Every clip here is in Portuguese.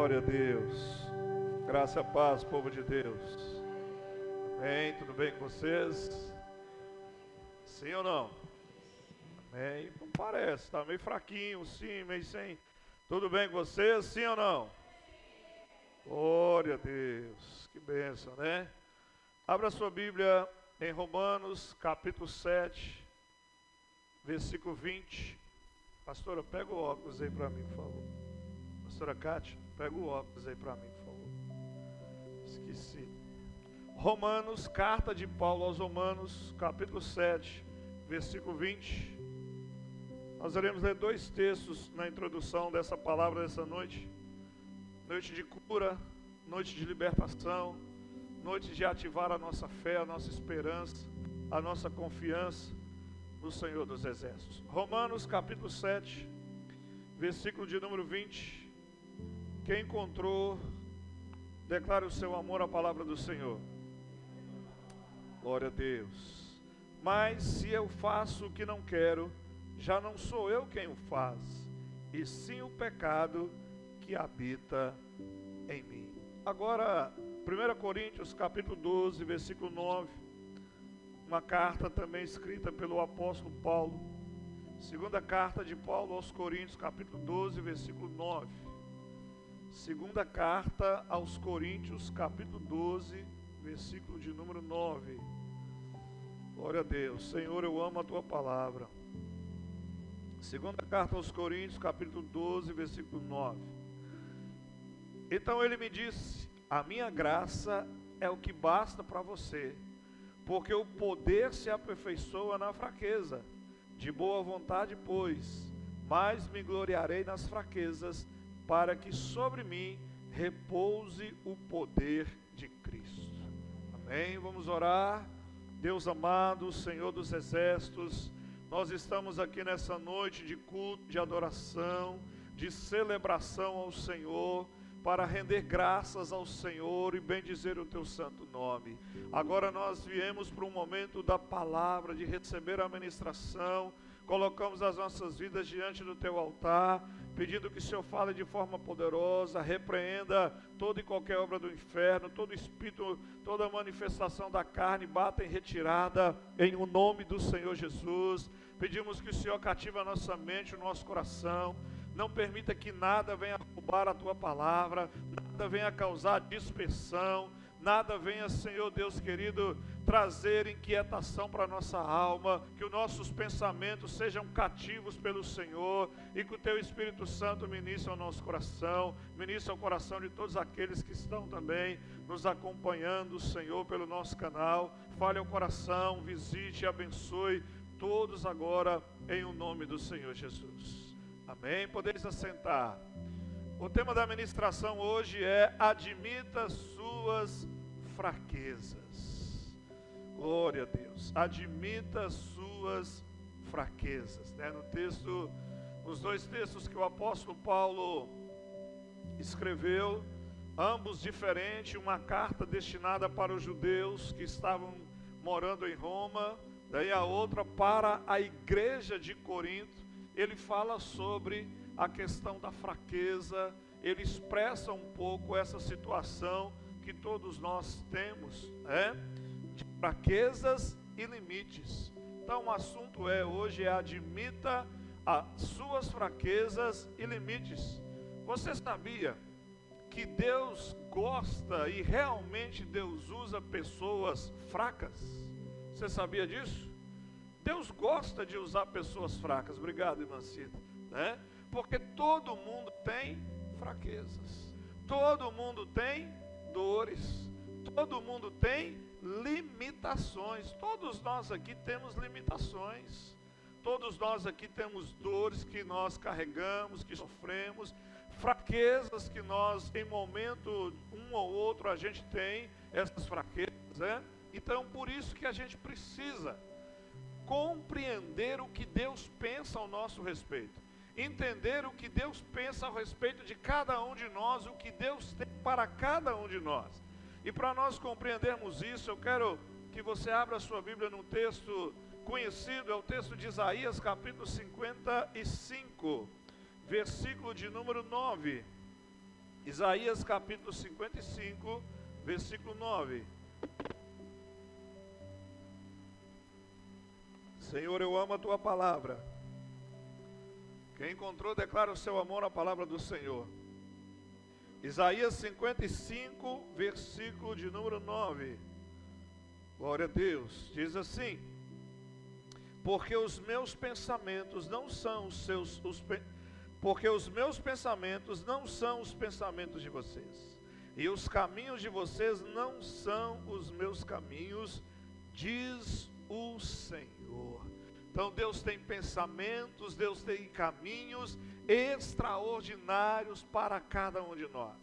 Glória a Deus. Graça e paz, povo de Deus. Amém? Tudo bem com vocês? Sim ou não? Amém? Não parece, está meio fraquinho, sim, meio sem. Tudo bem com vocês? Sim ou não? Glória a Deus. Que bênção, né? Abra sua Bíblia em Romanos, capítulo 7, versículo 20. Pastora, pega o óculos aí para mim, por favor. Pastora Cátia, pega o óculos aí para mim, por favor. Esqueci. Romanos, carta de Paulo aos Romanos, capítulo 7, versículo 20. Nós iremos ler dois textos na introdução dessa palavra dessa noite. Noite de cura, noite de libertação, noite de ativar a nossa fé, a nossa esperança, a nossa confiança no Senhor dos Exércitos. Romanos capítulo 7, versículo de número 20. Quem encontrou, declare o seu amor à palavra do Senhor. Glória a Deus. Mas se eu faço o que não quero, já não sou eu quem o faz, e sim o pecado que habita em mim. Agora, 1 Coríntios capítulo 12, versículo 9, uma carta também escrita pelo apóstolo Paulo. Segunda carta de Paulo aos Coríntios, capítulo 12, versículo 9. Segunda carta aos Coríntios, capítulo 12, versículo de número 9. Glória a Deus. Senhor, eu amo a tua palavra. Segunda carta aos Coríntios, capítulo 12, versículo 9. Então ele me disse: a minha graça é o que basta para você, porque o poder se aperfeiçoa na fraqueza. De boa vontade, pois, mas me gloriarei nas fraquezas, para que sobre mim repouse o poder de Cristo. Amém? Vamos orar. Deus amado, Senhor dos Exércitos, nós estamos aqui nessa noite de culto, de adoração, de celebração ao Senhor, para render graças ao Senhor e bendizer o teu santo nome. Agora nós viemos para um momento da palavra, de receber a ministração. Colocamos as nossas vidas diante do teu altar, pedindo que o Senhor fale de forma poderosa, repreenda toda e qualquer obra do inferno, todo espírito, toda manifestação da carne, bata em retirada, em o nome do Senhor Jesus. Pedimos que o Senhor cative a nossa mente, o nosso coração. Não permita que nada venha roubar a tua palavra, nada venha causar dispersão, nada venha, Senhor Deus querido, trazer inquietação para a nossa alma, que os nossos pensamentos sejam cativos pelo Senhor, e que o teu Espírito Santo ministre ao nosso coração, ministre ao coração de todos aqueles que estão também nos acompanhando, Senhor, pelo nosso canal. Fale ao coração, visite e abençoe todos agora, em o nome do Senhor Jesus. Amém? Podeis assentar. O tema da ministração hoje é: admita suas fraquezas. Glória a Deus. Admita suas fraquezas. No texto, nos dois textos que o apóstolo Paulo escreveu, ambos diferentes, uma carta destinada para os judeus que estavam morando em Roma, daí a outra para a igreja de Corinto. Ele fala sobre a questão da fraqueza, ele expressa um pouco essa situação que todos nós temos, de fraquezas e limites. Então o assunto hoje admita as suas fraquezas e limites. Você sabia que Deus gosta e realmente Deus usa pessoas fracas? Você sabia disso? Deus gosta de usar pessoas fracas. Obrigado, irmã Cida. Porque todo mundo tem fraquezas, todo mundo tem dores, todo mundo tem limitações. Todos nós aqui temos limitações, todos nós aqui temos dores que nós carregamos, que sofremos, fraquezas que nós, em momento um ou outro, a gente tem essas fraquezas, Então, por isso que a gente precisa compreender o que Deus pensa ao nosso respeito, entender o que Deus pensa ao respeito de cada um de nós, o que Deus tem para cada um de nós. E para nós compreendermos isso, eu quero que você abra a sua Bíblia num texto conhecido, é o texto de Isaías, capítulo 55, versículo de número 9. Isaías capítulo 55, versículo 9. Senhor, eu amo a tua palavra. Quem encontrou, declara o seu amor à palavra do Senhor. Isaías 55, versículo de número 9. Glória a Deus. Diz assim: porque os meus pensamentos não são os seus, porque os meus pensamentos não são os pensamentos de vocês, e os caminhos de vocês não são os meus caminhos, diz o Senhor. Então Deus tem pensamentos, Deus tem caminhos extraordinários para cada um de nós.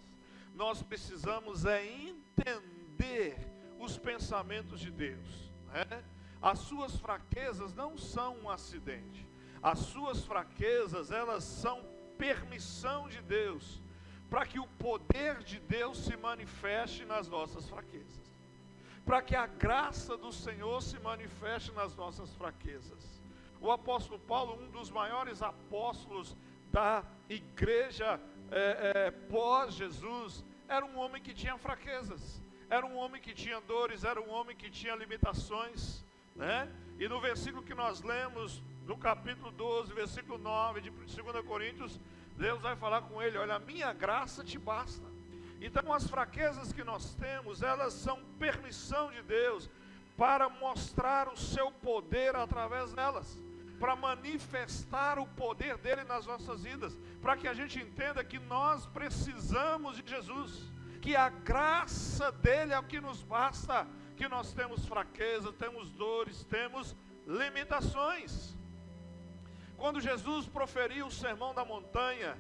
Nós precisamos entender os pensamentos de Deus, né? As suas fraquezas não são um acidente. As suas fraquezas, elas são permissão de Deus, para que o poder de Deus se manifeste nas nossas fraquezas, para que a graça do Senhor se manifeste nas nossas fraquezas. O apóstolo Paulo, um dos maiores apóstolos da igreja pós-Jesus, era um homem que tinha fraquezas, era um homem que tinha dores, era um homem que tinha limitações, né? E no versículo que nós lemos, no capítulo 12, versículo 9 de 2 Coríntios, Deus vai falar com ele: olha, a minha graça te basta. Então as fraquezas que nós temos, elas são permissão de Deus para mostrar o seu poder através delas, para manifestar o poder dele nas nossas vidas, para que a gente entenda que nós precisamos de Jesus, que a graça dele é o que nos basta, que nós temos fraqueza, temos dores, temos limitações. Quando Jesus proferiu o sermão da montanha,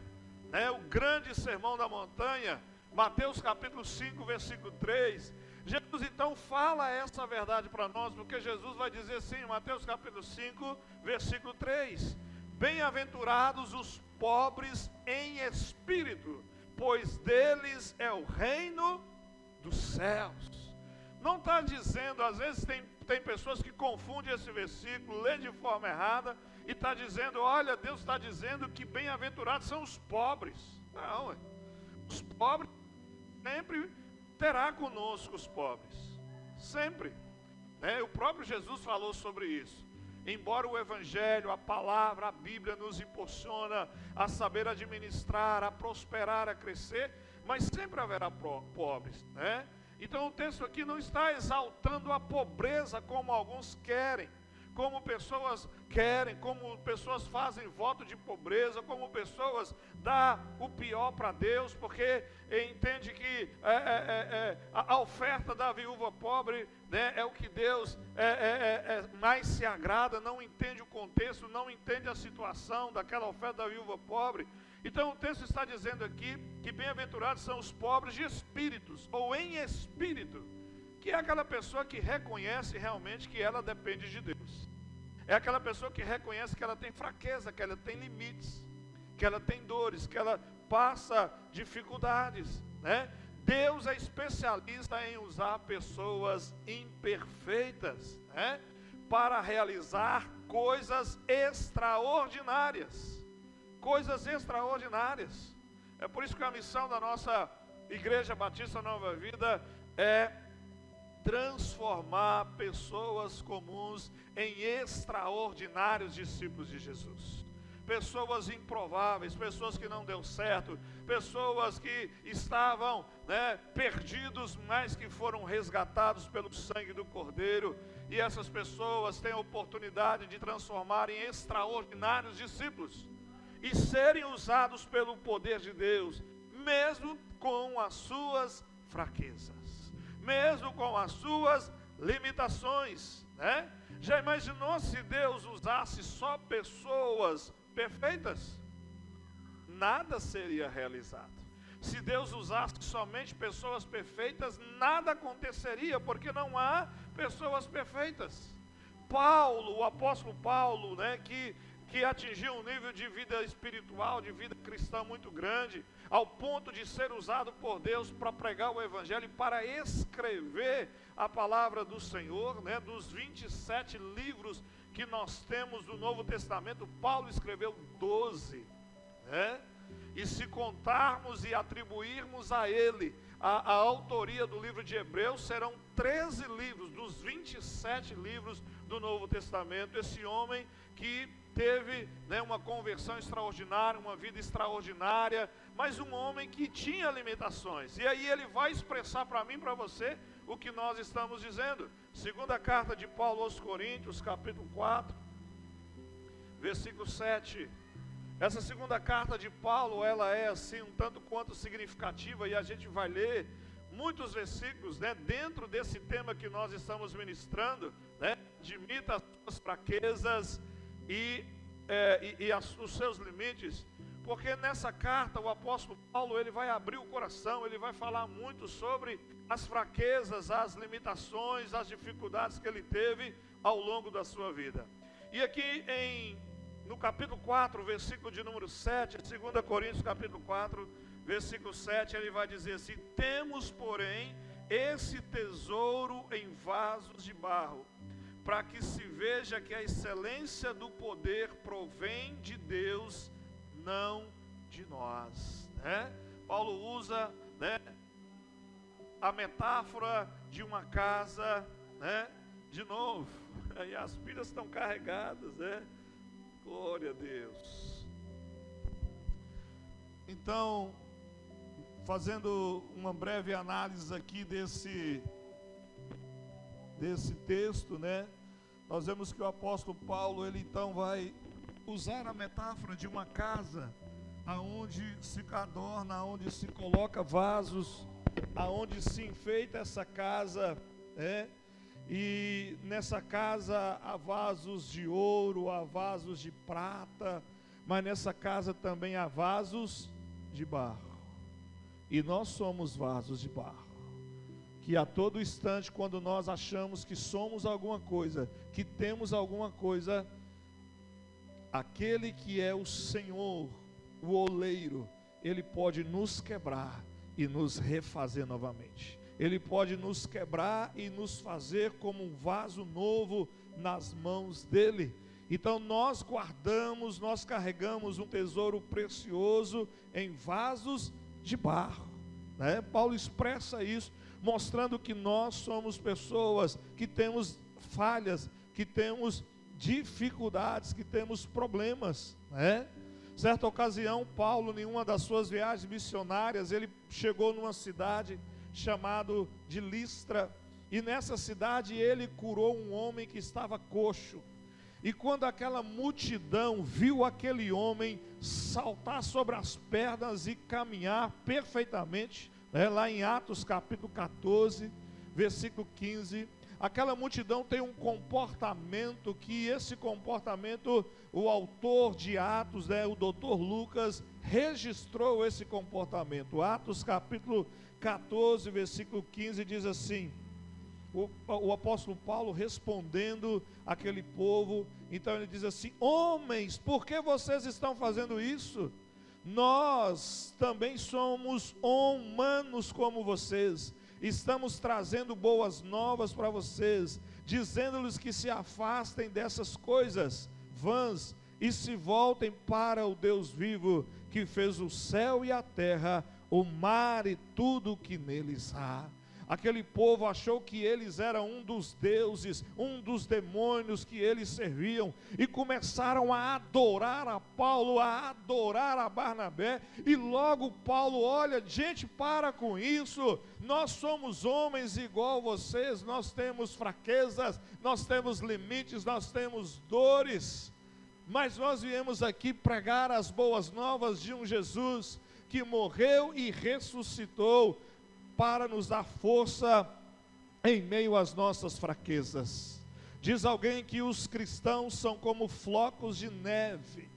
né, o grande sermão da montanha, Mateus capítulo 5, versículo 3, Jesus então fala essa verdade para nós, porque Jesus vai dizer assim, Mateus capítulo 5, versículo 3, bem-aventurados os pobres em espírito, pois deles é o reino dos céus. Não está dizendo, às vezes tem pessoas que confundem esse versículo, lê de forma errada, e está dizendo, olha, Deus está dizendo que bem-aventurados são os pobres. Não, os pobres sempre terá conosco os pobres, sempre, né? O próprio Jesus falou sobre isso. Embora o Evangelho, a palavra, a Bíblia nos impulsiona a saber administrar, a prosperar, a crescer, mas sempre haverá pobres, né? Então o texto aqui não está exaltando a pobreza como alguns querem, como pessoas querem, como pessoas fazem voto de pobreza, como pessoas dão o pior para Deus, porque entende que a oferta da viúva pobre, né, é o que Deus mais se agrada, não entende o contexto, não entende a situação daquela oferta da viúva pobre. Então o texto está dizendo aqui que bem-aventurados são os pobres de espíritos, ou em espírito, que é aquela pessoa que reconhece realmente que ela depende de Deus. É aquela pessoa que reconhece que ela tem fraqueza, que ela tem limites, que ela tem dores, que ela passa dificuldades, né? Deus é especialista em usar pessoas imperfeitas, né, para realizar coisas extraordinárias. Coisas extraordinárias. É por isso que a missão da nossa Igreja Batista Nova Vida é transformar pessoas comuns em extraordinários discípulos de Jesus. Pessoas improváveis, pessoas que não deu certo, pessoas que estavam, né, perdidos, mas que foram resgatados pelo sangue do Cordeiro. E essas pessoas têm a oportunidade de transformar em extraordinários discípulos e serem usados pelo poder de Deus, mesmo com as suas fraquezas, mesmo com as suas limitações, né? Já imaginou se Deus usasse só pessoas perfeitas? Nada seria realizado. Se Deus usasse somente pessoas perfeitas, nada aconteceria, porque não há pessoas perfeitas. Paulo, o apóstolo Paulo, né, que atingiu um nível de vida espiritual, de vida cristã muito grande, ao ponto de ser usado por Deus para pregar o Evangelho e para escrever a palavra do Senhor, né? Dos 27 livros que nós temos do Novo Testamento, Paulo escreveu 12, né? E se contarmos e atribuirmos a ele a autoria do livro de Hebreus, serão 13 livros dos 27 livros do Novo Testamento. Esse homem que teve, uma conversão extraordinária, uma vida extraordinária, mas um homem que tinha limitações. E aí ele vai expressar para mim e para você o que nós estamos dizendo. Segunda carta de Paulo aos Coríntios, capítulo 4, versículo 7. Essa segunda carta de Paulo, ela é assim um tanto quanto significativa, e a gente vai ler muitos versículos, dentro desse tema que nós estamos ministrando, admita as suas fraquezas e os seus limites, porque nessa carta o apóstolo Paulo, ele vai abrir o coração, ele vai falar muito sobre as fraquezas, as limitações, as dificuldades que ele teve ao longo da sua vida. E aqui no capítulo 4, versículo de número 7, 2 Coríntios capítulo 4, versículo 7, ele vai dizer assim: temos, porém, esse tesouro em vasos de barro, para que se veja que a excelência do poder provém de Deus, não de nós. Paulo usa, a metáfora de uma casa, de novo, e as pilhas estão carregadas, glória a Deus. Então, fazendo uma breve análise aqui desse texto, nós vemos que o apóstolo Paulo, ele então vai usar a metáfora de uma casa, aonde se adorna, aonde se coloca vasos, aonde se enfeita essa casa, e nessa casa há vasos de ouro, há vasos de prata, mas nessa casa também há vasos de barro. E nós somos vasos de barro, que a todo instante, quando nós achamos que somos alguma coisa, que temos alguma coisa, aquele que é o Senhor, o oleiro, ele pode nos quebrar e nos refazer novamente. Ele pode nos quebrar e nos fazer como um vaso novo nas mãos dele. Então nós guardamos, nós carregamos um tesouro precioso em vasos de barro, Paulo expressa isso, mostrando que nós somos pessoas que temos falhas, que temos dificuldades, que temos problemas, Certa ocasião, Paulo, em uma das suas viagens missionárias, ele chegou numa cidade chamado de Listra, e nessa cidade ele curou um homem que estava coxo. E quando aquela multidão viu aquele homem saltar sobre as pernas e caminhar perfeitamente, lá em Atos capítulo 14, versículo 15, aquela multidão tem um comportamento, que esse comportamento, o autor de Atos, o doutor Lucas, registrou esse comportamento. Atos capítulo 14, versículo 15 diz assim: o apóstolo Paulo respondendo aquele povo, então ele diz assim: homens, por que vocês estão fazendo isso? Nós também somos humanos como vocês, estamos trazendo boas novas para vocês, dizendo-lhes que se afastem dessas coisas vãs e se voltem para o Deus vivo, que fez o céu e a terra, o mar e tudo o que neles há. Aquele povo achou que eles eram um dos deuses, um dos demônios que eles serviam, e começaram a adorar a Paulo, a adorar a Barnabé, e logo Paulo: olha, gente, para com isso, nós somos homens igual vocês, nós temos fraquezas, nós temos limites, nós temos dores, mas nós viemos aqui pregar as boas novas de um Jesus que morreu e ressuscitou, para nos dar força em meio às nossas fraquezas. Diz alguém que os cristãos são como flocos de neve,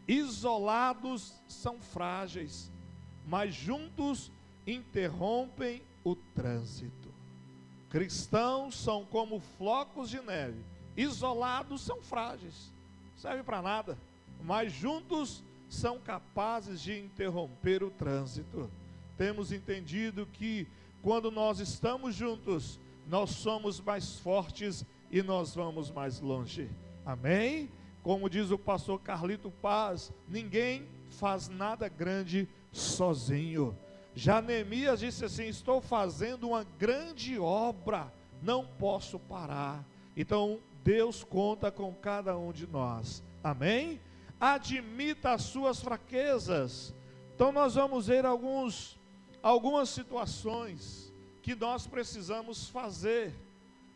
isolados são frágeis, mas juntos interrompem o trânsito. Cristãos são como flocos de neve, isolados são frágeis, não serve para nada, mas juntos são capazes de interromper o trânsito. Temos entendido que quando nós estamos juntos, nós somos mais fortes e nós vamos mais longe. Amém? Como diz o pastor Carlito Paz, ninguém faz nada grande sozinho. Já Neemias disse assim: estou fazendo uma grande obra, não posso parar. Então Deus conta com cada um de nós, amém? Admita as suas fraquezas. Então nós vamos ver algumas situações que nós precisamos fazer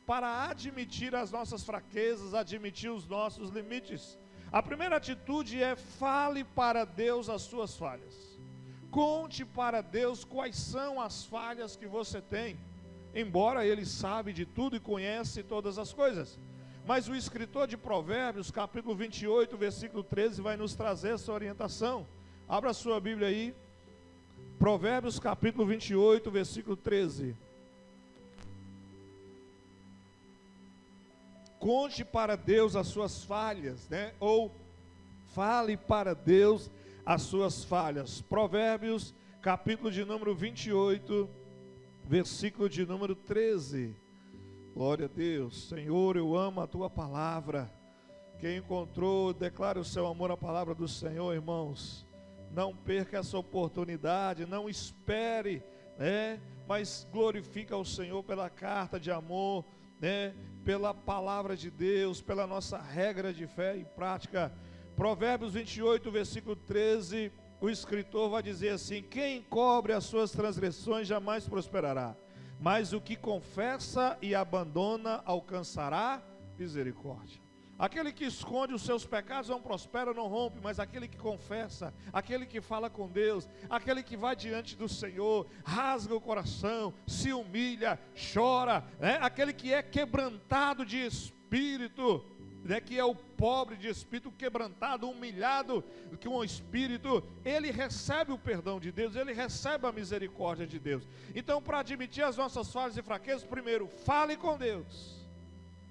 para admitir as nossas fraquezas, admitir os nossos limites. A primeira atitude é: fale para Deus as suas falhas. Conte para Deus quais são as falhas que você tem, embora Ele sabe de tudo e conhece todas as coisas. Mas o escritor de Provérbios, capítulo 28, versículo 13, vai nos trazer essa orientação. Abra a sua Bíblia aí, Provérbios capítulo 28, versículo 13. Conte para Deus as suas falhas, né? Ou fale para Deus as suas falhas. Provérbios, capítulo de número 28, versículo de número 13. Glória a Deus. Senhor, eu amo a tua palavra. Quem encontrou, declare o seu amor à palavra do Senhor, irmãos. Não perca essa oportunidade, não espere, né? Mas glorifica o Senhor pela carta de amor, né? Pela palavra de Deus, pela nossa regra de fé e prática. Provérbios 28, versículo 13, o escritor vai dizer assim: quem encobre as suas transgressões jamais prosperará, mas o que confessa e abandona alcançará misericórdia. Aquele que esconde os seus pecados não prospera, não rompe, mas aquele que confessa, aquele que fala com Deus, aquele que vai diante do Senhor, rasga o coração, se humilha, chora, né? Aquele que é quebrantado de espírito, né? Que é o pobre de espírito, quebrantado, humilhado com o espírito, ele recebe o perdão de Deus, ele recebe a misericórdia de Deus. Então, para admitir as nossas falhas e fraquezas, primeiro, fale com Deus.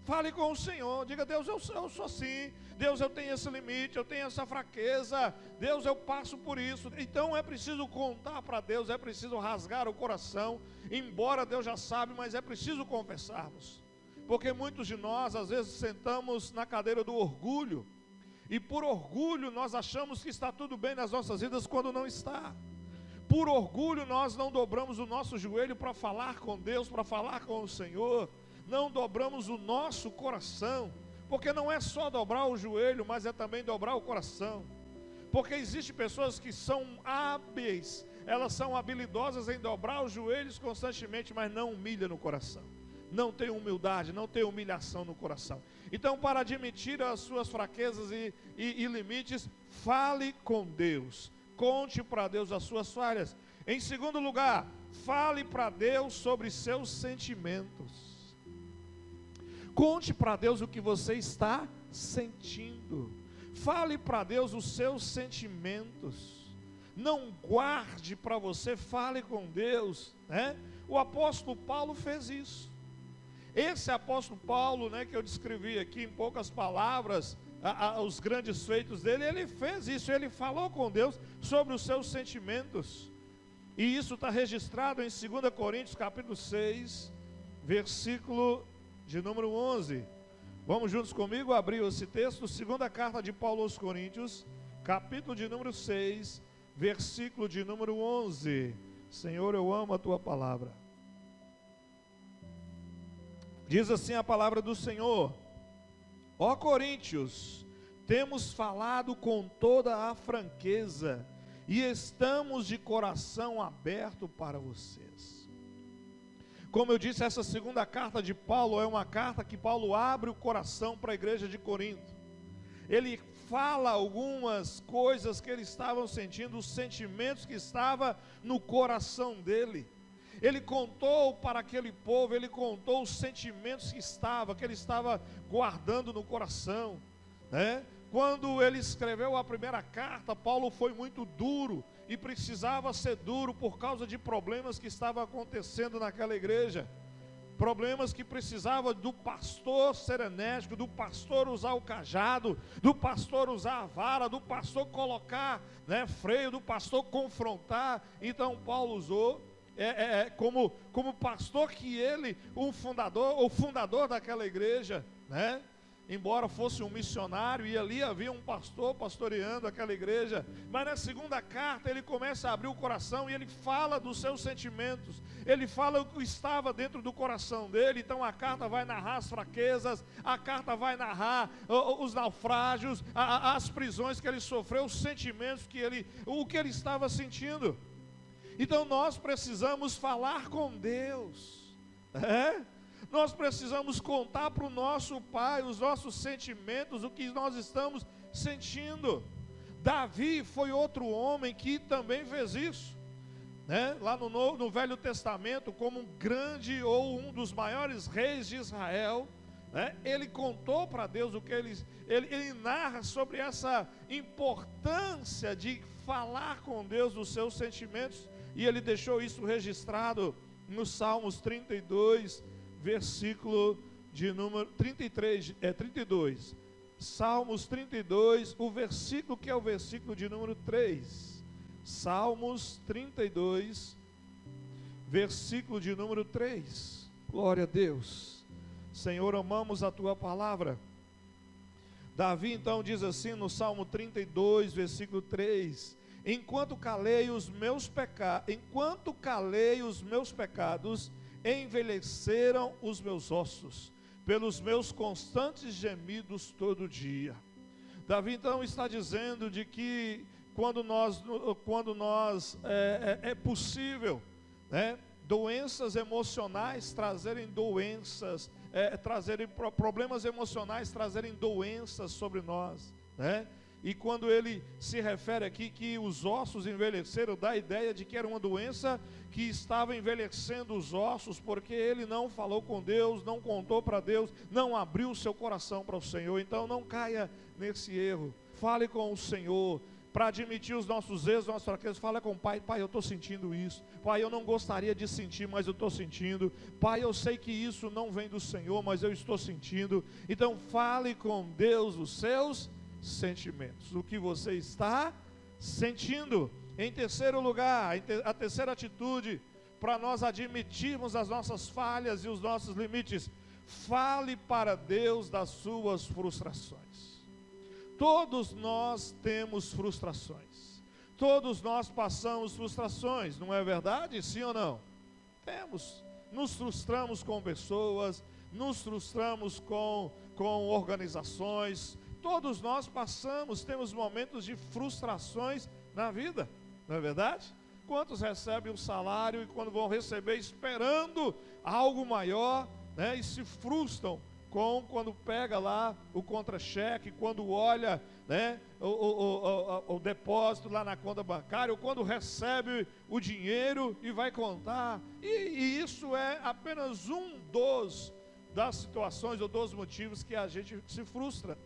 Fale com o Senhor, diga: Deus, eu sou assim, Deus, eu tenho esse limite, eu tenho essa fraqueza, Deus, eu passo por isso. Então é preciso contar para Deus, é preciso rasgar o coração, embora Deus já sabe, mas é preciso confessarmos, porque muitos de nós às vezes sentamos na cadeira do orgulho, e por orgulho nós achamos que está tudo bem nas nossas vidas quando não está. Por orgulho nós não dobramos o nosso joelho para falar com Deus, para falar com o Senhor, não dobramos o nosso coração, porque não é só dobrar o joelho, mas é também dobrar o coração, porque existem pessoas que são hábeis, elas são habilidosas em dobrar os joelhos constantemente, mas não humilham no coração, não tem humildade, não tem humilhação no coração. Então, para admitir as suas fraquezas e limites, fale com Deus, conte para Deus as suas falhas. Em segundo lugar, fale para Deus sobre seus sentimentos. Conte para Deus o que você está sentindo. Fale para Deus os seus sentimentos. Não guarde para você, fale com Deus, né? O apóstolo Paulo fez isso. Esse apóstolo Paulo, né, que eu descrevi aqui em poucas palavras, os grandes feitos dele, ele fez isso, ele falou com Deus sobre os seus sentimentos. E isso está registrado em 2 Coríntios capítulo 6, versículo de número 11, vamos juntos comigo abrir esse texto, segunda carta de Paulo aos Coríntios, capítulo de número 6, versículo de número 11, Senhor, eu amo a tua palavra. Diz assim a palavra do Senhor: ó Coríntios, temos falado com toda a franqueza, e estamos de coração aberto para vocês. Como eu disse, essa segunda carta de Paulo é uma carta que Paulo abre o coração para a igreja de Corinto. Ele fala algumas coisas que eles estavam sentindo, os sentimentos que estavam no coração dele. Ele contou para aquele povo, ele contou os sentimentos que ele estava guardando no coração, né? Quando ele escreveu a primeira carta, Paulo foi muito duro, e precisava ser duro por causa de problemas que estavam acontecendo naquela igreja, problemas que precisava do pastor ser enérgico, do pastor usar o cajado, do pastor usar a vara, do pastor colocar, né, freio, do pastor confrontar. Então Paulo usou como pastor que ele, o fundador daquela igreja, né? embora fosse um missionário, e ali havia um pastor pastoreando aquela igreja, mas na segunda carta ele começa a abrir o coração e ele fala dos seus sentimentos, ele fala o que estava dentro do coração dele. Então a carta vai narrar as fraquezas, a carta vai narrar os naufrágios, as prisões que ele sofreu, os sentimentos o que ele estava sentindo. Então nós precisamos falar com Deus, nós precisamos contar para o nosso Pai os nossos sentimentos, o que nós estamos sentindo. Davi foi outro homem que também fez isso, lá no Velho Testamento, como um grande ou um dos maiores reis de Israel, ele contou para Deus o que ele narra sobre essa importância de falar com Deus dos seus sentimentos, e ele deixou isso registrado no Salmos 32, versículo de número 32, Salmos 32, o versículo que é o versículo de número 3, Salmos 32, versículo de número 3, glória a Deus. Senhor, amamos a Tua palavra. Davi então diz assim no Salmo 32, versículo 3, enquanto calei os meus pecados, envelheceram os meus ossos, pelos meus constantes gemidos todo dia. Davi então está dizendo de que quando é possível, doenças emocionais trazerem problemas emocionais, trazerem doenças sobre nós, E quando ele se refere aqui que os ossos envelheceram, dá a ideia de que era uma doença que estava envelhecendo os ossos, porque ele não falou com Deus, não contou para Deus, não abriu o seu coração para o Senhor. Então não caia nesse erro, fale com o Senhor, para admitir os nossos erros, nossas fraquezas. Fala com o Pai: Pai, eu estou sentindo isso, Pai, eu não gostaria de sentir, mas eu estou sentindo, Pai, eu sei que isso não vem do Senhor, mas eu estou sentindo. Então fale com Deus os seus sentimentos, o que você está sentindo. Em terceiro lugar, a terceira atitude para nós admitirmos as nossas falhas e os nossos limites: fale para Deus das suas frustrações. Todos nós temos frustrações, todos nós passamos frustrações, não é verdade? Sim ou não? Temos, nos frustramos com pessoas, nos frustramos com organizações. Todos nós temos momentos de frustrações na vida, não é verdade? Quantos recebem um salário e quando vão receber esperando algo maior, e se frustram quando pega lá o contra-cheque, quando olha, o depósito lá na conta bancária, ou quando recebe o dinheiro e vai contar, e isso é apenas das situações ou dos motivos que a gente se frustra,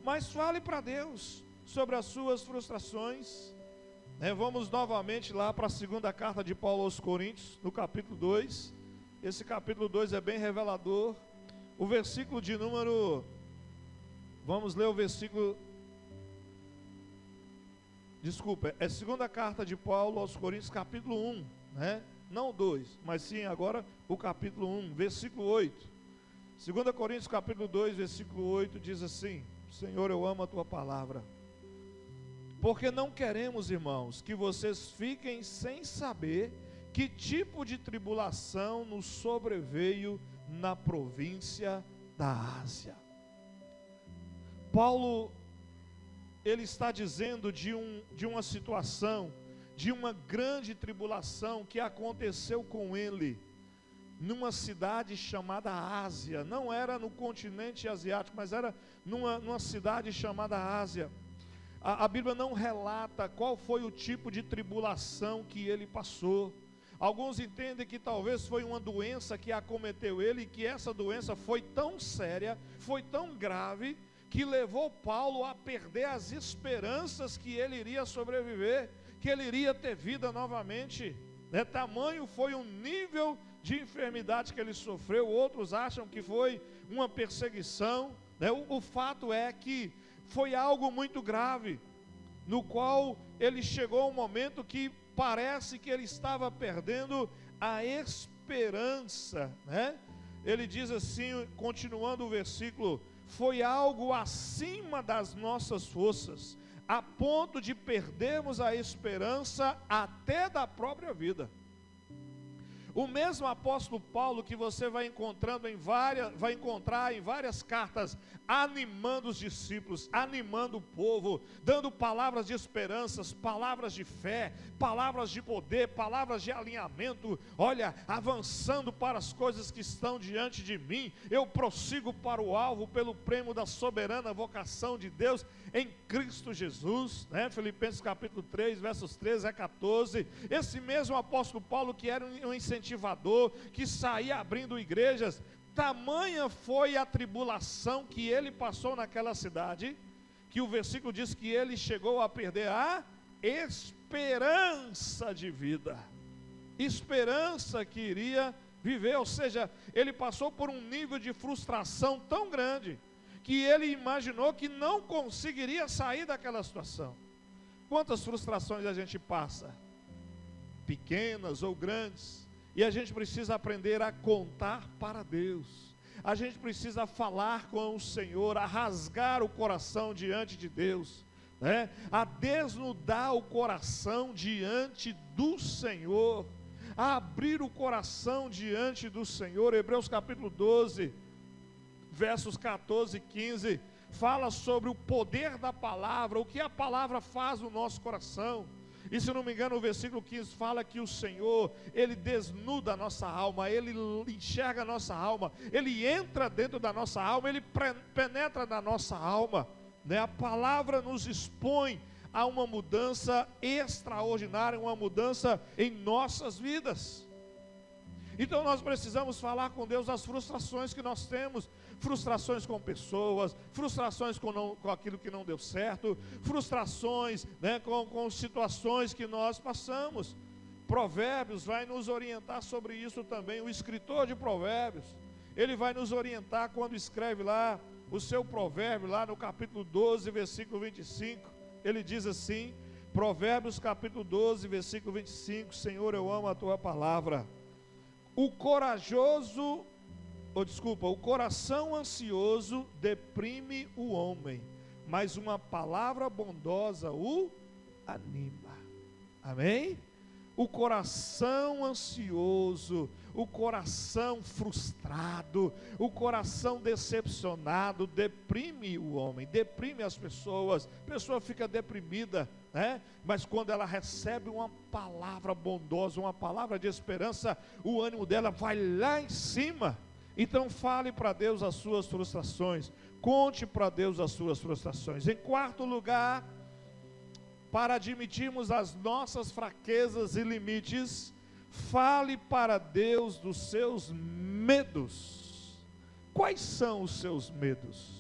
Mas fale para Deus sobre as suas frustrações, Vamos novamente lá para a segunda carta de Paulo aos Coríntios, no capítulo 2, esse capítulo 2 é bem revelador, o versículo de número, vamos ler o versículo, é segunda carta de Paulo aos Coríntios, capítulo 1, não 2, mas sim agora o capítulo 1, versículo 8, 2 Coríntios capítulo 2, versículo 8, diz assim: Senhor, eu amo a Tua palavra, porque não queremos, irmãos, que vocês fiquem sem saber que tipo de tribulação nos sobreveio na província da Ásia. Paulo, ele está dizendo de uma situação, de uma grande tribulação que aconteceu com ele, numa cidade chamada Ásia. Não era no continente asiático, mas era numa cidade chamada Ásia. A Bíblia não relata qual foi o tipo de tribulação que ele passou. Alguns entendem que talvez foi uma doença que acometeu ele, e que essa doença foi tão séria, foi tão grave, que levou Paulo a perder as esperanças que ele iria sobreviver, que ele iria ter vida novamente. Tamanho foi o nível de enfermidade que ele sofreu. Outros acham que foi uma perseguição, O fato é que foi algo muito grave, no qual ele chegou a um momento que parece que ele estava perdendo a esperança, Ele diz assim, continuando o versículo: foi algo acima das nossas forças, a ponto de perdermos a esperança até da própria vida. O mesmo apóstolo Paulo que você vai encontrar em várias cartas, animando os discípulos, animando o povo, dando palavras de esperanças, palavras de fé, palavras de poder, palavras de alinhamento. Olha, avançando para as coisas que estão diante de mim, eu prossigo para o alvo pelo prêmio da soberana vocação de Deus em Cristo Jesus, né? Filipenses capítulo 3, versos 13 a 14. Esse mesmo apóstolo Paulo, que era um incentivador, que saía abrindo igrejas, tamanha foi a tribulação que ele passou naquela cidade, que o versículo diz que ele chegou a perder a esperança de vida, esperança que iria viver. Ou seja, ele passou por um nível de frustração tão grande, que ele imaginou que não conseguiria sair daquela situação. Quantas frustrações a gente passa, pequenas ou grandes, e a gente precisa aprender a contar para Deus. A gente precisa falar com o Senhor, a rasgar o coração diante de Deus, né? A desnudar o coração diante do Senhor, a abrir o coração diante do Senhor. Hebreus capítulo 12, versos 14 e 15, fala sobre o poder da palavra, o que a palavra faz no nosso coração. E se não me engano, o versículo 15 fala que o Senhor, Ele desnuda a nossa alma, Ele enxerga a nossa alma, Ele entra dentro da nossa alma, Ele penetra na nossa alma, né? A palavra nos expõe a uma mudança extraordinária, uma mudança em nossas vidas. Então nós precisamos falar com Deus as frustrações que nós temos, frustrações com pessoas, frustrações com aquilo que não deu certo, frustrações, né, com situações que nós passamos. Provérbios vai nos orientar sobre isso também. O escritor de Provérbios, ele vai nos orientar quando escreve lá o seu provérbio, lá no capítulo 12, versículo 25, ele diz assim, Provérbios capítulo 12, versículo 25, Senhor, eu amo a tua palavra. O coração ansioso deprime o homem, mas uma palavra bondosa o anima. Amém? O coração ansioso, o coração frustrado, o coração decepcionado deprime o homem, deprime as pessoas. A pessoa fica deprimida, né? Mas quando ela recebe uma palavra bondosa, uma palavra de esperança, o ânimo dela vai lá em cima. Então fale para Deus as suas frustrações, conte para Deus as suas frustrações. Em quarto lugar, para admitirmos as nossas fraquezas e limites, fale para Deus dos seus medos. Quais são os seus medos?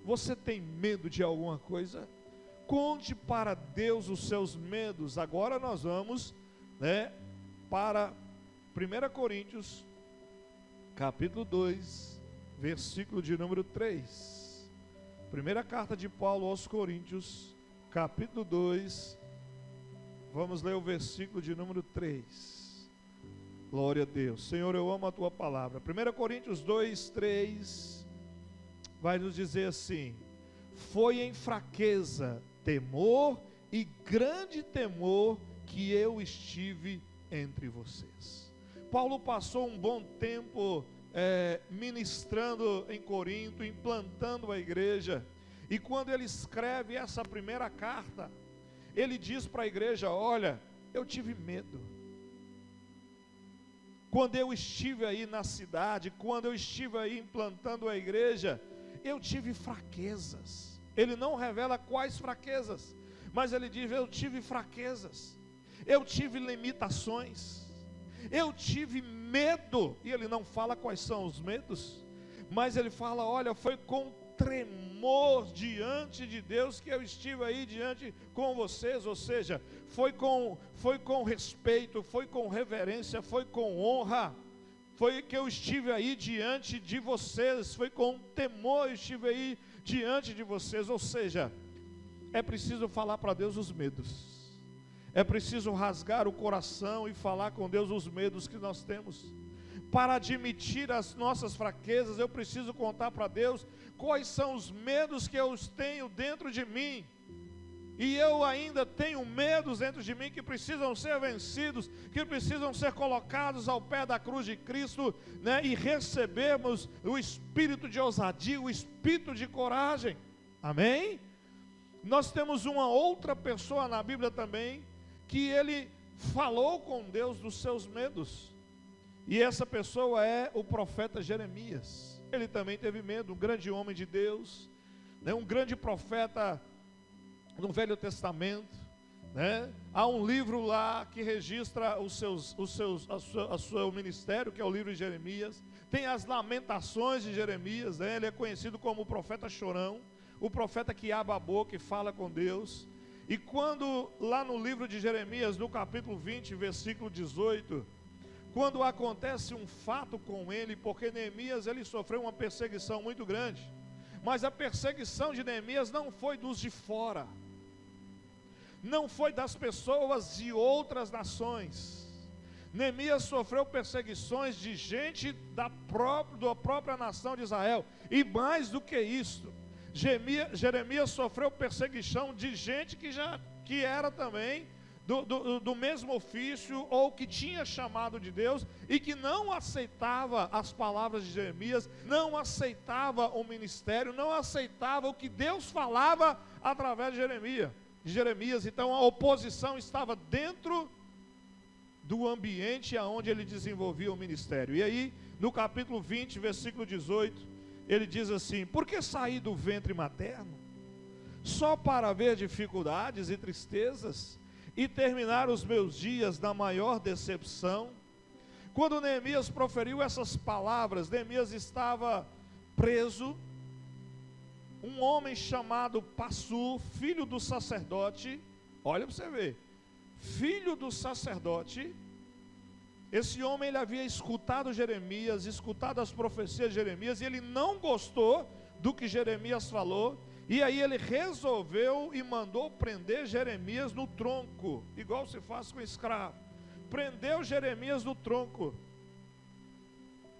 Você tem medo de alguma coisa? Conte para Deus os seus medos. Agora nós vamos, né, para 1 Coríntios, capítulo 2, versículo de número 3. Primeira carta de Paulo aos Coríntios, capítulo 2, vamos ler o versículo de número 3. Glória a Deus. Senhor, eu amo a tua palavra. 1 Coríntios 2, 3, vai nos dizer assim: foi em fraqueza, temor e grande temor que eu estive entre vocês. Paulo passou um bom tempo ministrando em Corinto, implantando a igreja. E quando ele escreve essa primeira carta, ele diz para a igreja: olha, eu tive medo. Quando eu estive aí na cidade, quando eu estive aí implantando a igreja, eu tive fraquezas. Ele não revela quais fraquezas, mas ele diz: eu tive fraquezas, eu tive limitações, eu tive medo. E ele não fala quais são os medos, mas ele fala: olha, foi com tremor diante de Deus que eu estive aí diante com vocês. Ou seja, foi com respeito, foi com reverência, foi com honra, foi que eu estive aí diante de vocês, foi com temor eu estive aí diante de vocês. Ou seja, é preciso falar para Deus os medos, é preciso rasgar o coração e falar com Deus os medos que nós temos. para admitir as nossas fraquezas, eu preciso contar para Deus quais são os medos que eu tenho dentro de mim. E eu ainda tenho medos dentro de mim que precisam ser vencidos, que precisam ser colocados ao pé da cruz de Cristo, né? E recebermos o espírito de ousadia, o espírito de coragem. Amém? Nós temos uma outra pessoa na Bíblia também, que ele falou com Deus dos seus medos. E essa pessoa é o profeta Jeremias. Ele também teve medo, um grande homem de Deus, né? Um grande profeta no Velho Testamento, né? Há um livro lá que registra o seu ministério, que é o livro de Jeremias. Tem as lamentações de Jeremias, né? Ele é conhecido como o profeta chorão, o profeta que abre a boca e fala com Deus. E quando lá no livro de Jeremias, no capítulo 20, versículo 18, quando acontece um fato com ele, porque Neemias ele sofreu uma perseguição muito grande, mas a perseguição de Neemias não foi dos de fora, não foi das pessoas de outras nações. Neemias sofreu perseguições de gente da própria nação de Israel. E mais do que isso, Jeremias sofreu perseguição de gente que era também do mesmo ofício, ou que tinha chamado de Deus, e que não aceitava as palavras de Jeremias, não aceitava o ministério, não aceitava o que Deus falava através de Jeremias. Então a oposição estava dentro do ambiente onde ele desenvolvia o ministério. E aí, no capítulo 20, versículo 18, ele diz assim: por que saí do ventre materno? Só para ver dificuldades e tristezas, e terminar os meus dias na maior decepção. Quando Neemias proferiu essas palavras, Neemias estava preso. Um homem chamado Passur, filho do sacerdote, olha para você ver, filho do sacerdote, esse homem ele havia escutado Jeremias, escutado as profecias de Jeremias, e ele não gostou do que Jeremias falou, e aí ele resolveu e mandou prender Jeremias no tronco, igual se faz com escravo. Prendeu Jeremias no tronco,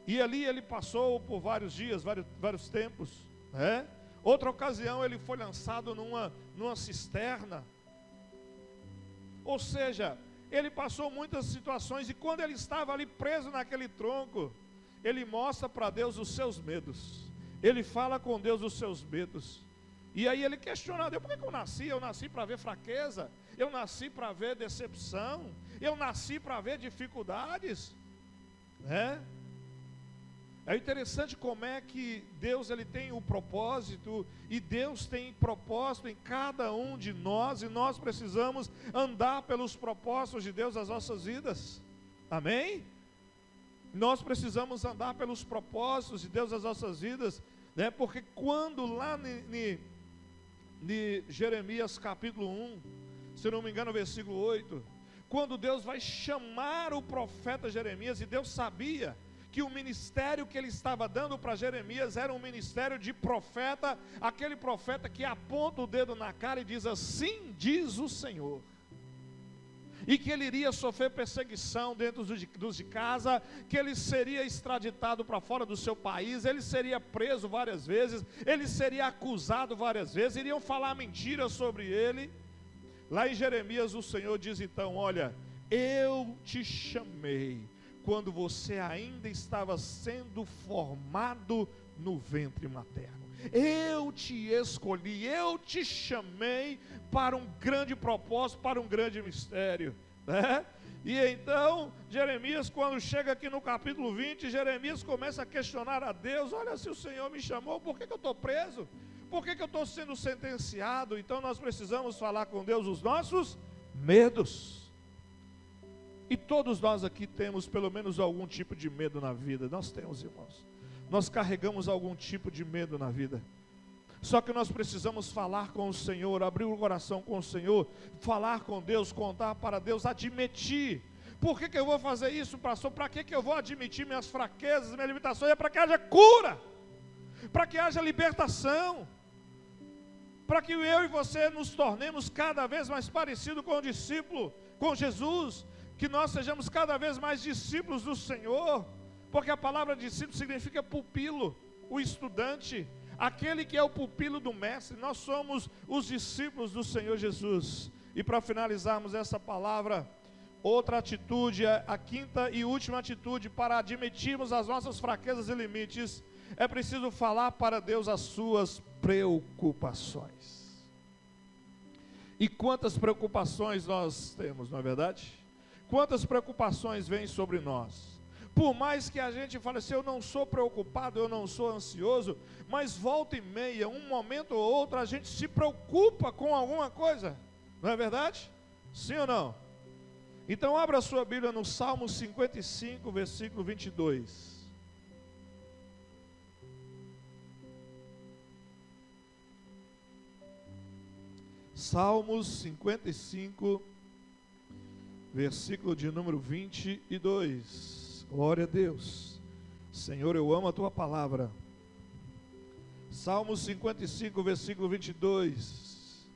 e ali ele passou por vários dias, vários tempos, né? Outra ocasião ele foi lançado numa cisterna. Ou seja, ele passou muitas situações, e quando ele estava ali preso naquele tronco, ele mostra para Deus os seus medos, ele fala com Deus os seus medos. E aí ele questiona Deus: por que eu nasci? Eu nasci para ver fraqueza, eu nasci para ver decepção, eu nasci para ver dificuldades, né? É interessante como é que Deus ele tem o propósito, e Deus tem propósito em cada um de nós, e nós precisamos andar pelos propósitos de Deus nas nossas vidas. Amém? Nós precisamos andar pelos propósitos de Deus nas nossas vidas, né? Porque quando lá em Jeremias capítulo 1, se não me engano versículo 8, quando Deus vai chamar o profeta Jeremias, e Deus sabia que o ministério que ele estava dando para Jeremias era um ministério de profeta, aquele profeta que aponta o dedo na cara e diz: assim diz o Senhor. E que ele iria sofrer perseguição dentro dos de casa, que ele seria extraditado para fora do seu país, ele seria preso várias vezes, ele seria acusado várias vezes, iriam falar mentiras sobre ele. Lá em Jeremias o Senhor diz então: olha, eu te chamei quando você ainda estava sendo formado no ventre materno. Eu te escolhi, eu te chamei para um grande propósito, para um grande mistério, né? E então, Jeremias, quando chega aqui no capítulo 20, Jeremias começa a questionar a Deus: olha, se o Senhor me chamou, por que eu estou preso? Por que eu estou sendo sentenciado? Então nós precisamos falar com Deus os nossos medos. E todos nós aqui temos pelo menos algum tipo de medo na vida. Nós temos, irmãos. Nós carregamos algum tipo de medo na vida. Só que nós precisamos falar com o Senhor, abrir o coração com o Senhor, falar com Deus, contar para Deus, admitir. Por que eu vou fazer isso, pastor? Para que eu vou admitir minhas fraquezas, minhas limitações? É para que haja cura, para que haja libertação, para que eu e você nos tornemos cada vez mais parecidos com o discípulo, com Jesus, que nós sejamos cada vez mais discípulos do Senhor, Porque a palavra discípulo significa pupilo, o estudante, aquele que é o pupilo do mestre. Nós somos os discípulos do Senhor Jesus. E para finalizarmos essa palavra, outra atitude, a quinta e última atitude para admitirmos as nossas fraquezas e limites, é preciso falar para Deus as suas preocupações. E quantas preocupações nós temos, não é verdade? Quantas preocupações vêm sobre nós? Por mais que a gente fale assim, eu não sou preocupado, eu não sou ansioso, mas volta e meia, um momento ou outro, a gente se preocupa com alguma coisa, não é verdade? Sim ou não? Então abra a sua Bíblia no Salmo 55, versículo 22. Salmos 55, versículo de número 22. Glória a Deus. Senhor, eu amo a tua palavra. Salmos 55, versículo 22.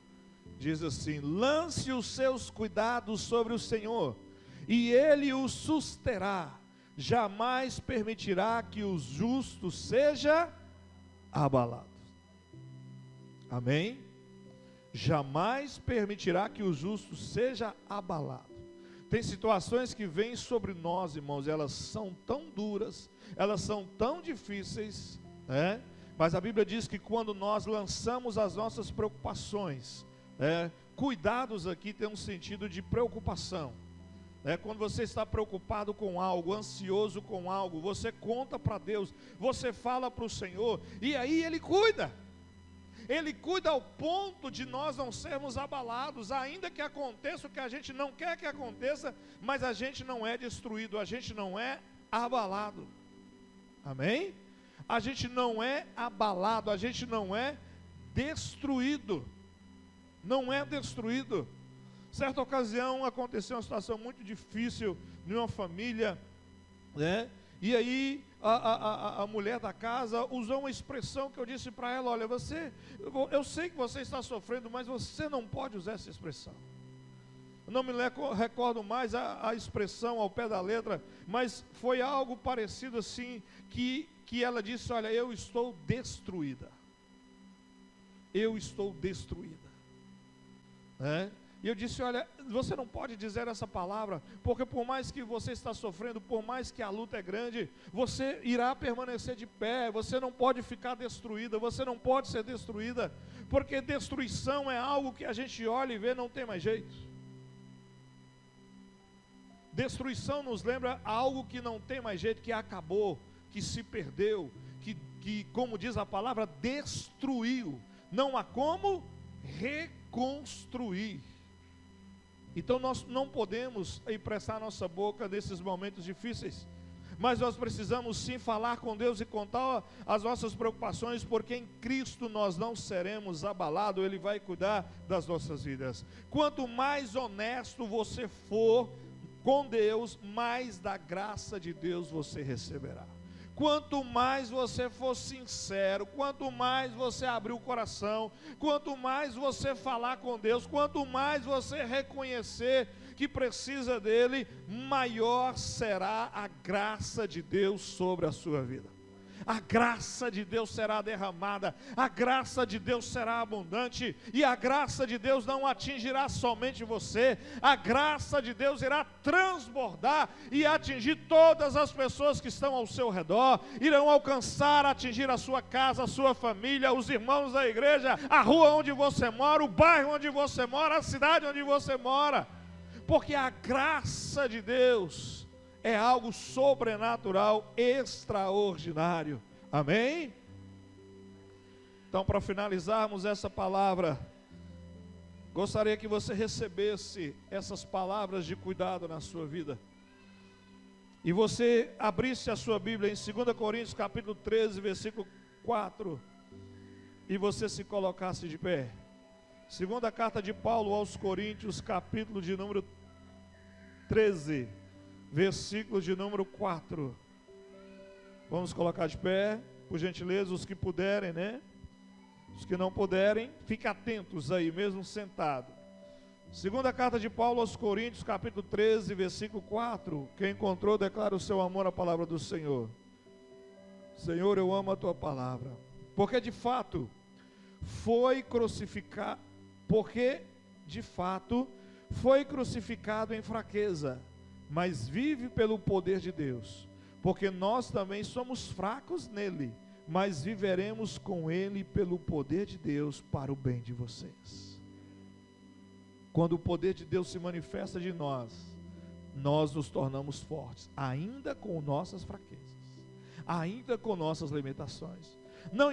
Diz assim: lance os seus cuidados sobre o Senhor, e Ele o susterá. Jamais permitirá que o justo seja abalado. Amém? Jamais permitirá que o justo seja abalado. Tem situações que vêm sobre nós, irmãos, elas são tão duras, elas são tão difíceis, né? Mas a Bíblia diz que quando nós lançamos as nossas preocupações, cuidados aqui tem um sentido de preocupação. Quando você está preocupado com algo, ansioso com algo, você conta para Deus, você fala para o Senhor, e aí Ele cuida. Ele cuida ao ponto de nós não sermos abalados, ainda que aconteça o que a gente não quer que aconteça, mas a gente não é destruído, a gente não é abalado. Amém? A gente não é abalado, a gente não é destruído. Não é destruído. Certa ocasião aconteceu uma situação muito difícil em uma família, né? E aí a mulher da casa usou uma expressão que eu disse para ela: olha, eu sei que você está sofrendo, mas você não pode usar essa expressão. Eu não me recordo mais a expressão ao pé da letra, mas foi algo parecido assim, que ela disse: olha, eu estou destruída. Eu estou destruída. E eu disse: olha, você não pode dizer essa palavra, porque por mais que você está sofrendo, por mais que a luta é grande, você irá permanecer de pé, você não pode ficar destruída, você não pode ser destruída, porque destruição é algo que a gente olha e vê, não tem mais jeito. Destruição nos lembra algo que não tem mais jeito, que acabou, que se perdeu, que como diz a palavra, destruiu, não há como reconstruir. Então nós não podemos emprestar nossa boca nesses momentos difíceis, mas nós precisamos sim falar com Deus e contar as nossas preocupações, porque em Cristo nós não seremos abalados, Ele vai cuidar das nossas vidas. Quanto mais honesto você for com Deus, mais da graça de Deus você receberá. Quanto mais você for sincero, quanto mais você abrir o coração, quanto mais você falar com Deus, quanto mais você reconhecer que precisa dEle, maior será a graça de Deus sobre a sua vida. A graça de Deus será derramada, a graça de Deus será abundante, e a graça de Deus não atingirá somente você, a graça de Deus irá transbordar e atingir todas as pessoas que estão ao seu redor, irão alcançar, atingir a sua casa, a sua família, os irmãos da igreja, a rua onde você mora, o bairro onde você mora, a cidade onde você mora, porque a graça de Deus é algo sobrenatural, extraordinário. Amém? Então, para finalizarmos essa palavra, gostaria que você recebesse essas palavras de cuidado na sua vida, e você abrisse a sua Bíblia em 2 Coríntios capítulo 13, versículo 4, e você se colocasse de pé. Segunda carta de Paulo aos Coríntios, capítulo de número 13, versículo de número 4. Vamos colocar de pé, por gentileza, os que puderem, né? Os que não puderem, fiquem atentos aí, mesmo sentado. Segunda carta de Paulo aos Coríntios, capítulo 13, versículo 4. Quem encontrou, declara o seu amor à palavra do Senhor. Senhor, eu amo a tua palavra, porque de fato foi crucificado, em fraqueza, mas vive pelo poder de Deus, porque nós também somos fracos nele, mas viveremos com ele pelo poder de Deus para o bem de vocês. Quando o poder de Deus se manifesta de nós nos tornamos fortes, ainda com nossas fraquezas, ainda com nossas limitações. Não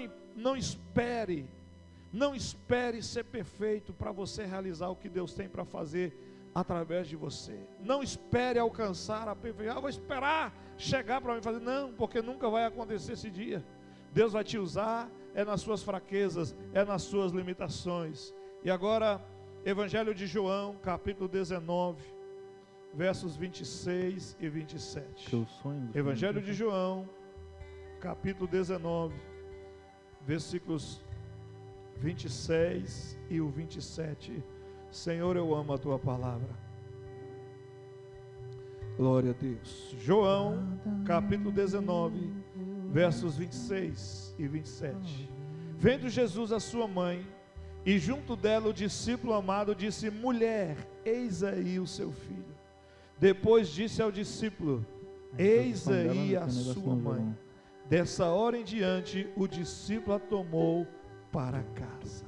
espere ser perfeito para você realizar o que Deus tem para fazer através de você. Não espere alcançar a perfeição. Vou esperar chegar para mim fazer. Não, porque nunca vai acontecer esse dia. Deus vai te usar, é nas suas fraquezas, é nas suas limitações. E agora, Evangelho de João, capítulo 19, versos 26 e 27. Evangelho de João, capítulo 19, versículos 26 e o 27. Senhor, eu amo a tua palavra. Glória a Deus. João, capítulo 19, versos 26 e 27. Vendo Jesus a sua mãe, e junto dela o discípulo amado, disse: mulher, eis aí o seu filho. Depois disse ao discípulo: eis aí a sua mãe. Dessa hora em diante, o discípulo a tomou para casa.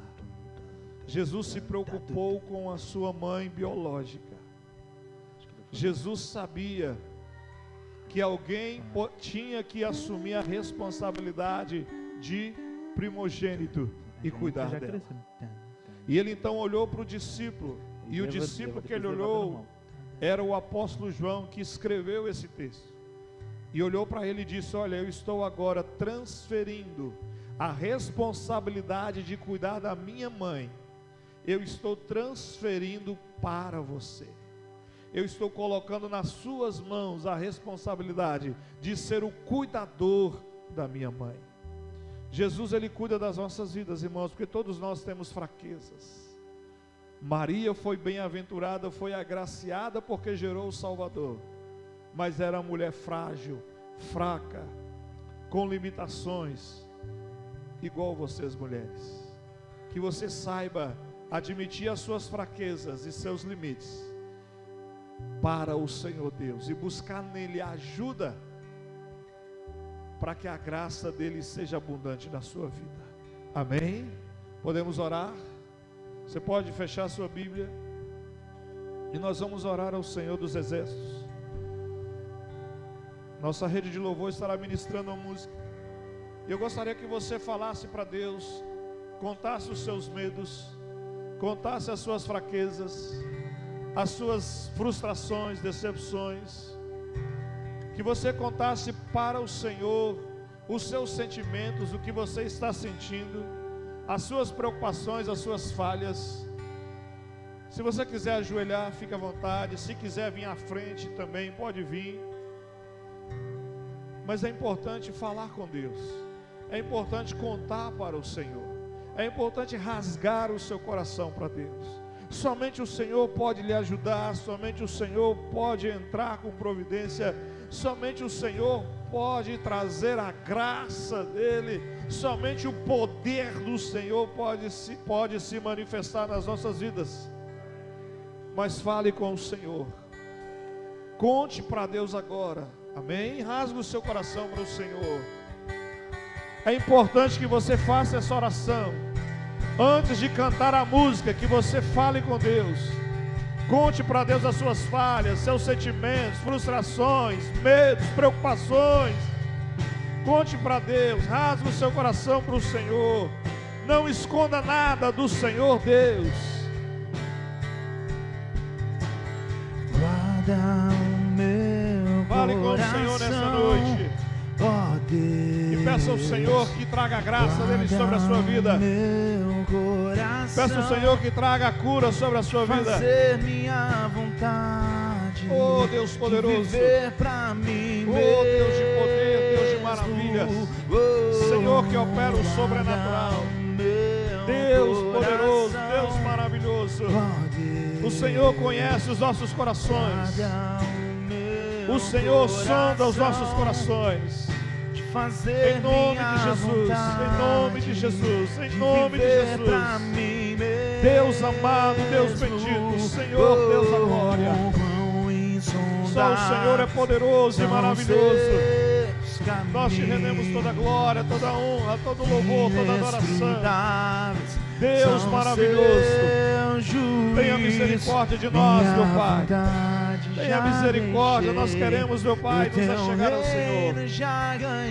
Jesus se preocupou com a sua mãe biológica. Jesus sabia que alguém tinha que assumir a responsabilidade de primogênito e cuidar dela. E ele então olhou para o discípulo, e o discípulo que ele olhou era o apóstolo João, que escreveu esse texto. E olhou para ele e disse: olha, eu estou agora transferindo a responsabilidade de cuidar da minha mãe. Eu estou transferindo para você. Eu estou colocando nas suas mãos a responsabilidade de ser o cuidador da minha mãe. Jesus, ele cuida das nossas vidas, irmãos, porque todos nós temos fraquezas. Maria foi bem-aventurada, foi agraciada porque gerou o Salvador, mas era uma mulher frágil, fraca, com limitações, igual vocês, mulheres. Que você saiba admitir as suas fraquezas e seus limites para o Senhor Deus, e buscar nele ajuda, para que a graça dele seja abundante na sua vida. Amém? Podemos orar? Você pode fechar sua Bíblia, e nós vamos orar ao Senhor dos Exércitos. Nossa rede de louvor estará ministrando a música. Eu gostaria que você falasse para Deus, contasse os seus medos, contasse as suas fraquezas, as suas frustrações, decepções. Que você contasse para o Senhor os seus sentimentos, o que você está sentindo, as suas preocupações, as suas falhas. Se você quiser ajoelhar, fique à vontade. Se quiser vir à frente também, pode vir. Mas é importante falar com Deus, é importante contar para o Senhor, é importante rasgar o seu coração para Deus. Somente o Senhor pode lhe ajudar, somente o Senhor pode entrar com providência, somente o Senhor pode trazer a graça dEle, somente o poder do Senhor pode se manifestar nas nossas vidas. Mas fale com o Senhor, conte para Deus agora, amém? Rasgue o seu coração para o Senhor. É importante que você faça essa oração antes de cantar a música, que você fale com Deus. Conte para Deus as suas falhas, seus sentimentos, frustrações, medos, preocupações. Conte para Deus, rasgue o seu coração para o Senhor. Não esconda nada do Senhor Deus. Guarda o meu Fale com o Senhor nessa noite. Oh Deus, e peça ao Senhor que traga a graça dele sobre a sua vida. Peça ao Senhor que traga a cura sobre a sua vida. Fazer minha vontade. Oh Deus poderoso. Viver pra mim oh Deus de poder, Deus de maravilhas. Senhor que opera o sobrenatural. Deus poderoso, Deus maravilhoso. O Senhor conhece os nossos corações. O Senhor sonda os nossos corações. Em nome de Jesus, em nome de Jesus, em nome de Jesus. Deus amado, Deus bendito, Senhor, Deus da glória. Só o Senhor é poderoso e maravilhoso. Nós te rendemos toda a glória, toda a honra, todo o louvor, toda a adoração. Deus maravilhoso, tenha misericórdia de nós, meu Pai. Tenha misericórdia, nós queremos, meu Pai, nos achegar ao Senhor.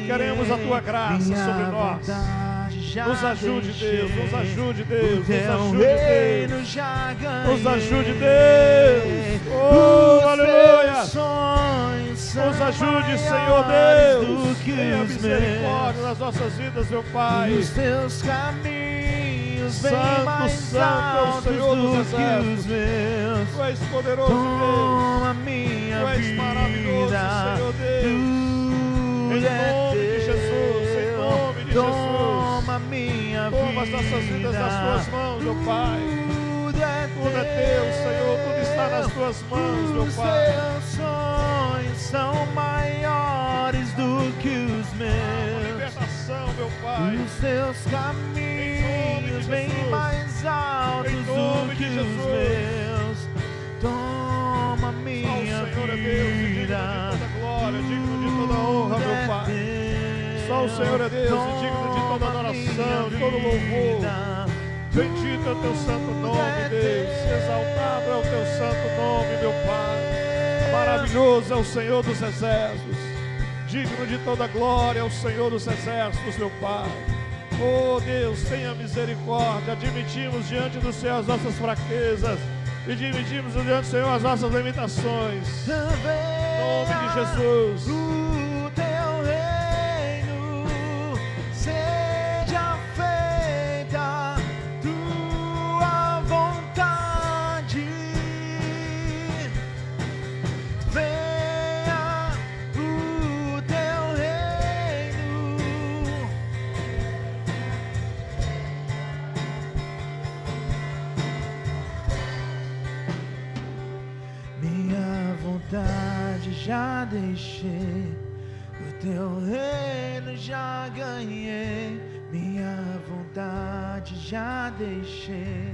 Queremos a Tua graça sobre nós. Nos ajude, Deus, nos ajude, Deus, nos ajude, Deus. Nos ajude, Deus. Oh, aleluia. Nos ajude, Senhor Deus. Tenha misericórdia nas nossas vidas, meu Pai. Os teus caminhos Santo, Santo é o Senhor dos exércitos. Tu és poderoso, Deus. Tu és maravilhoso, Senhor Deus. Em nome de Jesus, em nome de Jesus. Toma as nossas vidas nas Tuas mãos, meu Pai. Tudo é Teu, Senhor. Tudo está nas Tuas mãos, meu Pai. Os teus sonhos são maiores do que os meus. Libertação, meu Pai. Os teus caminhos bem mais altos do que os meus. Toma minha vida. Digno de toda glória, digno de toda honra, meu Pai. Só o Senhor é Deus e digno de toda adoração, de todo louvor. Bendito é o Teu santo nome, Deus. Exaltado é o Teu santo nome, meu Pai. Maravilhoso é o Senhor dos exércitos. Digno de toda glória é o Senhor dos exércitos, meu Pai. Oh Deus, tenha misericórdia. Admitimos diante do Senhor as nossas fraquezas e admitimos diante do Senhor as nossas limitações. Em nome de Jesus. O Teu reino seja feita Tua vontade. Venha o Teu reino. Minha vontade já deixei, o Teu reino já ganhei. Minha vontade já deixei,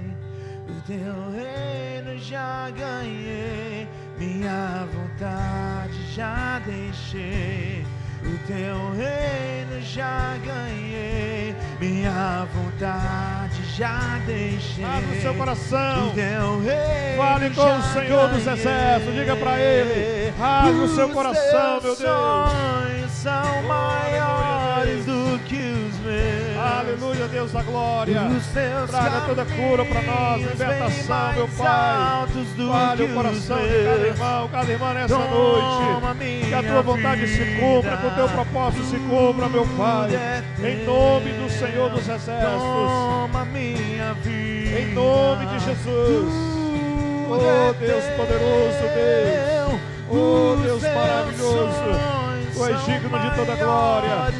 o Teu reino já ganhei. Minha vontade já deixei, o Teu reino já ganhei. Minha vontade já deixei. Abra o seu coração. O Teu reino Fale com o Senhor dos exércitos. Diga para Ele. Abra o seu coração, meu Deus. Os teus sonhos são maiores do que os meus. Aleluia, Deus da glória. Os teus Traga toda cura para nós. Libertação, meu Pai. Fale o coração de cada irmã nessa noite. Que a Tua vontade se cumpra, que o Teu propósito se cumpra, meu Pai. Em nome do Senhor dos exércitos. Toma minha vida. Em nome de Jesus. Oh Deus poderoso, Deus. Oh Deus maravilhoso. Tu és digno de toda glória.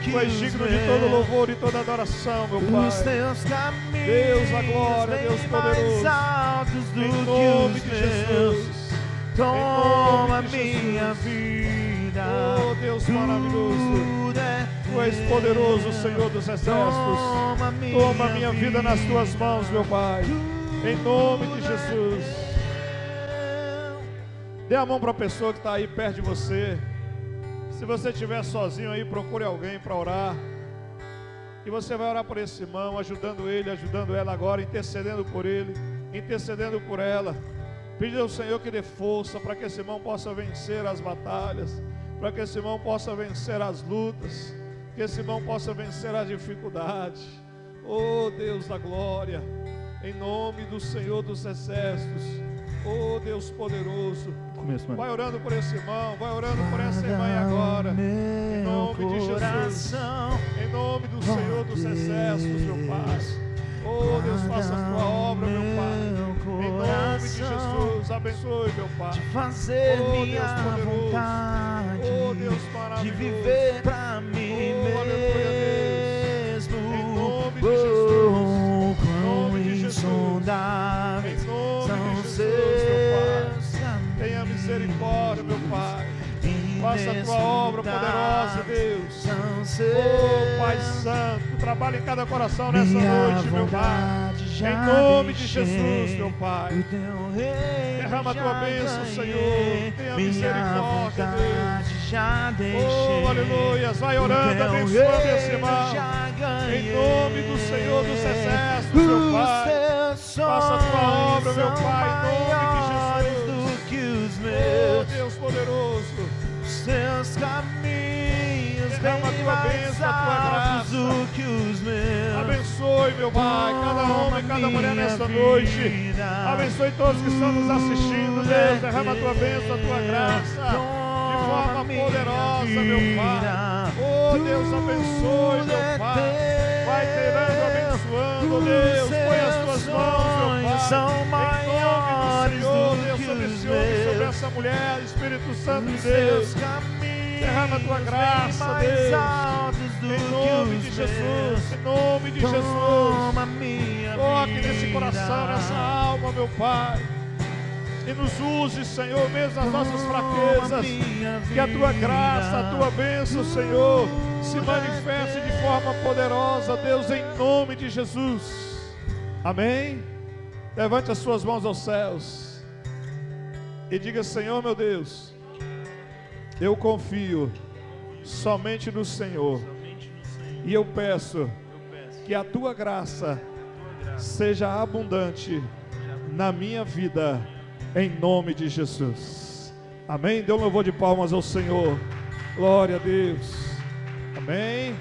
Tu és digno de todo louvor e toda adoração, meu Pai. Deus da glória, Deus poderoso. Em nome de Jesus. Toma minha vida. Oh Deus maravilhoso. Tu és poderoso, Senhor dos exércitos. Toma minha vida nas Tuas mãos, meu Pai. Em nome de Jesus. Dê a mão para a pessoa que está aí perto de você. Se você estiver sozinho aí, procure alguém para orar. E você vai orar por esse irmão, ajudando ele, ajudando ela agora, intercedendo por ele, intercedendo por ela. Pedindo ao Senhor que dê força para que esse irmão possa vencer as batalhas, para que esse irmão possa vencer as lutas, que esse irmão possa vencer as dificuldades. Oh Deus da glória, em nome do Senhor dos exércitos. Oh Deus poderoso. Vai orando por esse irmão, vai orando por essa irmã agora. Em nome de Jesus. Em nome do Senhor dos exércitos, meu Pai. Oh Deus, faça a Tua obra, meu Pai. Em nome de Jesus, abençoe, meu Pai. De fazer minha vontade, oh Deus maravilhoso, de viver pra mim mesmo. Em nome de Jesus. obra poderosa, Deus. São seus. Oh, Pai Santo, trabalha em cada coração nessa noite, meu Pai. Em nome de Jesus, meu Pai. Derrama a tua bênção, Senhor. Tenha misericórdia, Deus. Oh, aleluia. Vai orando, abençoando esse irmão. Em nome do Senhor dos Exércitos, meu Pai. Faça a tua obra, meu Pai, em nome de Jesus. Oh, Deus poderoso. Seus caminhos derrama a tua bênção, a tua graça. Abençoe, meu Pai, cada homem, cada mulher nesta noite. Abençoe todos que estão nos assistindo, Deus. Derrama a tua bênção, a tua graça de forma poderosa, meu Pai. Oh, Deus, abençoe, meu Pai. Vai tirando, abençoando, Deus. Põe as tuas mãos, meu Pai. Em nome do Senhor, Deus, sobre esse homem, sobre essa mulher, Espírito Santo de Deus. Derrama a tua graça, Deus. Em nome de Jesus, em nome de Jesus. Toque nesse coração, nessa alma, meu Pai. E nos use, Senhor, mesmo as nossas fraquezas. Que a tua graça, a tua bênção, Senhor, se manifeste de forma poderosa, Deus, em nome de Jesus. Amém? Levante as suas mãos aos céus e diga: Senhor, meu Deus, eu confio somente no Senhor. E eu peço que a tua graça seja abundante na minha vida, em nome de Jesus. Amém? Dê um louvor de palmas ao Senhor. Glória a Deus. Amém.